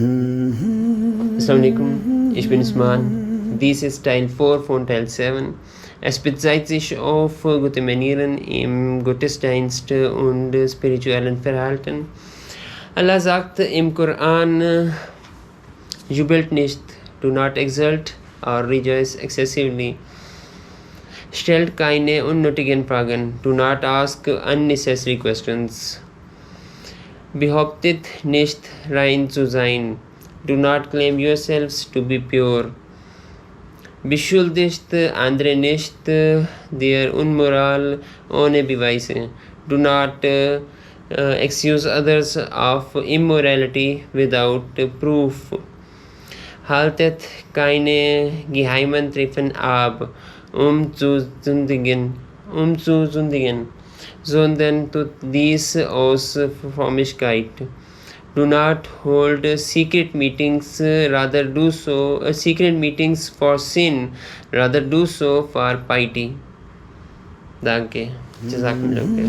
Assalamualaikum, ich bin Usman. Dies ist Teil 4 von Teil 7. Es bezieht sich auf gute Manieren im Gottesdienst und spirituellen Verhalten. Allah sagt im Koran, jubelt nicht, do not exult or rejoice excessively. Stellt keine unnötigen Fragen, do not ask unnecessary questions. Behauptet nicht rein zu sein, do not claim yourselves to be pure. Beschuldigt andere nicht der Unmoral ohne Beweise. Do not excuse others of immorality without proof. Haltet keine geheimen Treffen ab, um zu sündigen, sondern tut dies aus Frömmigkeit. Do not hold secret meetings, rather do so secret meetings for sin, rather do so for piety. Danke. Jazakumullah khair.